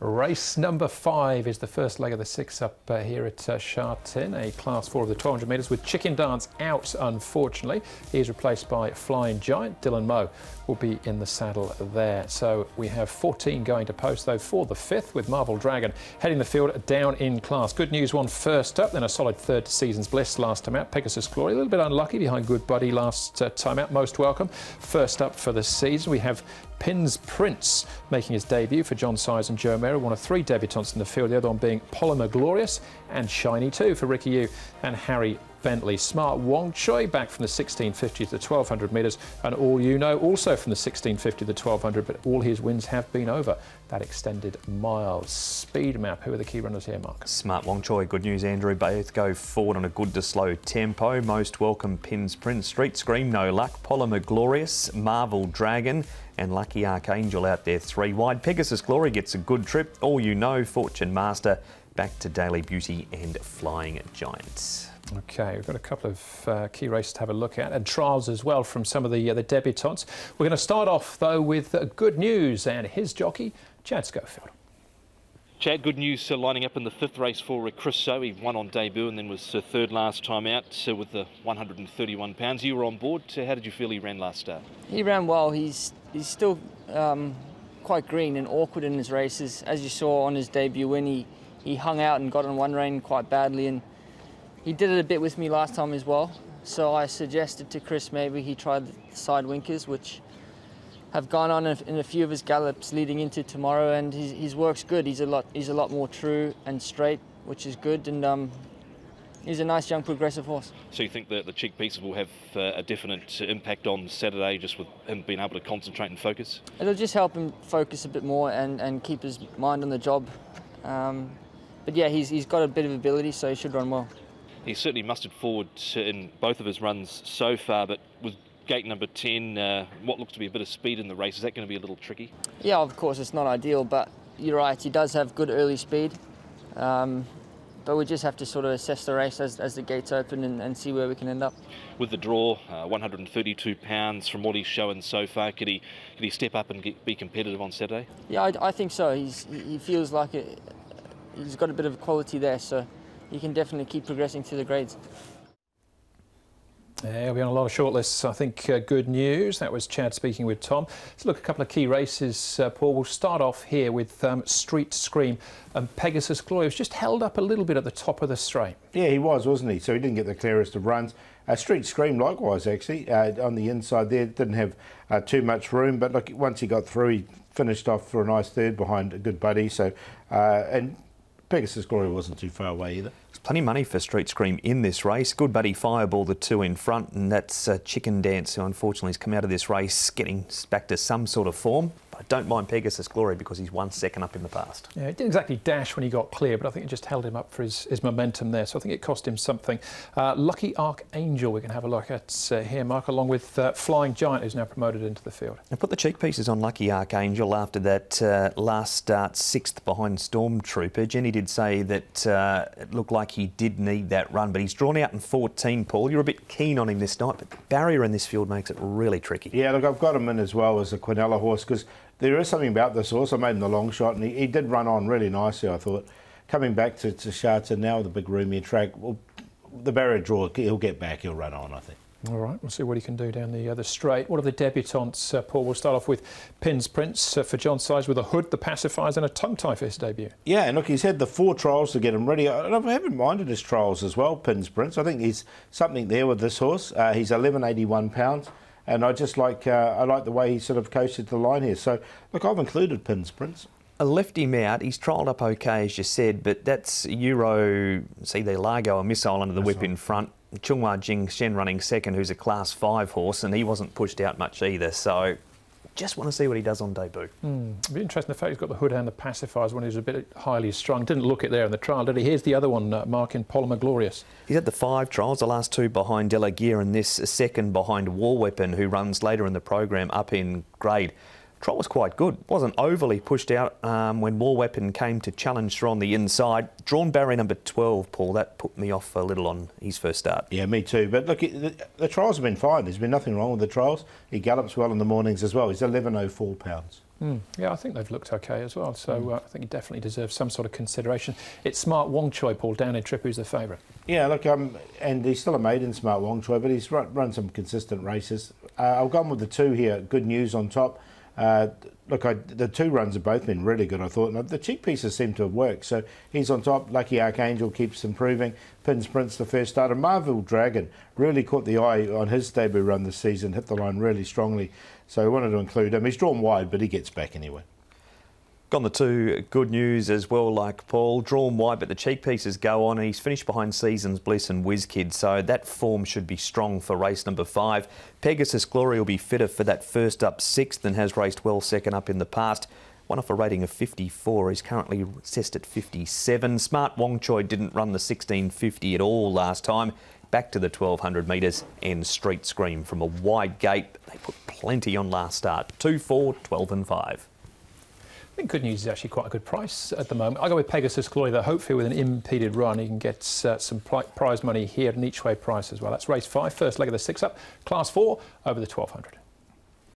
Race number 5 is the first leg of the 6 up here at Sha Tin, a Class 4 of the 1200 metres with Chicken Dance out, unfortunately. He is replaced by Flying Giant. Dylan Moe will be in the saddle there. So we have 14 going to post, though, for the 5th, with Marvel Dragon heading the field down in class. Good News won first up, then a solid third to Season's Bliss last time out. Pegasus Glory, a little bit unlucky behind Good Buddy last time out. Most Welcome first up for the season. We have Pin's Prince making his debut for John Size and Joe Mary, one of 3 debutants in the field, the other one being Polymer Glorious, and Shiny 2 for Ricky Yu and Harry Bentley. Smart Wong Choi back from the 1650 to the 1200 metres, and All You Know also from the 1650 to the 1200, but all his wins have been over that extended mile. Speed map, who are the key runners here, Mark? Smart Wong Choi, Good News Andrew, both go forward on a good to slow tempo. Most Welcome, Pin's Prince, Street Scream, No Luck, Polymer Glorious, Marvel Dragon and Lucky Archangel out there 3 wide. Pegasus Glory gets a good trip. All You Know, Fortune Master, back to Daily Beauty and Flying Giants. Okay, we've got a couple of key races to have a look at, and trials as well from some of the debutants. We're going to start off, though, with Good News and his jockey, Chad Schofield. Chad, Good News lining up in the 5th race for Chris So. He won on debut and then was 3rd last time out with the 131 pounds. You were on board. How did you feel he ran last start? He ran well. He's still quite green and awkward in his races. As you saw on his debut win, he hung out and got on one rein quite badly, and he did it a bit with me last time as well. So I suggested to Chris maybe he tried the side winkers, which have gone on in a few of his gallops leading into tomorrow, and his work's good. He's a lot more true and straight, which is good, and he's a nice young progressive horse. So you think that the cheek pieces will have a definite impact on Saturday, just with him being able to concentrate and focus? It'll just help him focus a bit more and keep his mind on the job. But yeah, he's got a bit of ability, so he should run well. He's certainly mustered forward in both of his runs so far, but with gate number 10, what looks to be a bit of speed in the race, is that going to be a little tricky? Yeah, of course it's not ideal, but you're right, he does have good early speed. But we just have to sort of assess the race as the gates open and see where we can end up. With the draw, 132 pounds from what he's shown so far, could he step up and be competitive on Saturday? Yeah, I think so. He feels like he's got a bit of quality there, so he can definitely keep progressing through the grades. Yeah, we're on a lot of shortlists. I think Good News. That was Chad speaking with Tom. Let's look at a couple of key races, Paul. We'll start off here with Street Scream and Pegasus Glory. He was just held up a little bit at the top of the straight. Yeah, he was, wasn't he? So he didn't get the clearest of runs. Street Scream likewise, actually, on the inside there. Didn't have too much room, but look, once he got through, he finished off for a nice 3rd behind a Good Buddy. So, and Pegasus Glory wasn't too far away either. There's plenty of money for Street Scream in this race. Good Buddy Fireball, the 2 in front, and that's Chicken Dance, who unfortunately has come out of this race getting back to some sort of form. But I don't mind Pegasus Glory because he's 1 second up in the past. Yeah, he didn't exactly dash when he got clear, but I think it just held him up for his momentum there. So I think it cost him something. Lucky Archangel we can have a look at here, Mark, along with Flying Giant, who's now promoted into the field. And put the cheek pieces on Lucky Archangel after that last start, 6th behind Stormtrooper. Jenny did say that it looked like he did need that run, but he's drawn out in 14, Paul. You're a bit keen on him this night, but the barrier in this field makes it really tricky. Yeah, look, I've got him in as well as a Quinella horse, because there is something about this horse. I made him the long shot, and he did run on really nicely, I thought. Coming back to Sha Tin now with the big roomier track, well, the barrier draw, he'll get back, he'll run on, I think. All right, we'll see what he can do down the other straight. What are the debutants, Paul? We'll start off with Pin's Prince for John Size with a hood, the pacifiers and a tongue tie for his debut. Yeah, and look, he's had the 4 trials to get him ready. And I haven't minded his trials as well, Pin's Prince. I think he's something there with this horse. He's 1181 pounds. And I just like I like the way he sort of coasted the line here. So, look, I've included Pin's Prince. I left him out. He's trialled up okay, as you said, but that's Euro, see there, Largo, a missile under the whip in front. Chunghua Jing Shen running 2nd, who's a Class 5 horse, and he wasn't pushed out much either. So, just want to see what he does on debut. It'd be interesting the fact he's got the hood and the pacifiers when he was a bit highly strung. Didn't look it there in the trial, did he? Here's the other one, Mark, in Polymer Glorious. He's had the 5 trials, the last 2 behind Delagear and this 2nd behind War Weapon, who runs later in the program up in grade. Trial was quite good. Wasn't overly pushed out when War Weapon came to challenge through on the inside. Drawn barrier number 12, Paul. That put me off a little on his first start. Yeah, me too. But look, the trials have been fine. There's been nothing wrong with the trials. He gallops well in the mornings as well. He's 1104 pounds. Yeah, I think they've looked okay as well, so I think he definitely deserves some sort of consideration. It's Smart Wong Choi, Paul, down in Trip, who's the favourite. Yeah, look, and he's still a maiden, Smart Wong Choi, but he's run some consistent races. I've gone with the 2 here, Good News on top. Look, the 2 runs have both been really good, I thought. And the cheek pieces seem to have worked. So he's on top. Lucky Archangel keeps improving. Pins Prince, the first starter. Marvel Dragon really caught the eye on his debut run this season. Hit the line really strongly. So I wanted to include him. He's drawn wide, but he gets back anyway. Gone the 2 Good News as well, like Paul. Drawn wide, but the cheek pieces go on. He's finished behind Seasons Bliss and WizKid, so that form should be strong for race number 5. Pegasus Glory will be fitter for that first up 6th and has raced well second up in the past. One off a rating of 54. He's currently assessed at 57. Smart Wong Choi didn't run the 1650 at all last time. Back to the 1200 metres and Street Scream from a wide gate. They put plenty on last start. 2, 4, 12 and 5. I think Good News is actually quite a good price at the moment. I go with Pegasus Glory, though. Hopefully with an impeded run, he can get some prize money here at an each way price as well. That's race 5, first leg of the 6 up, class 4 over the 1200.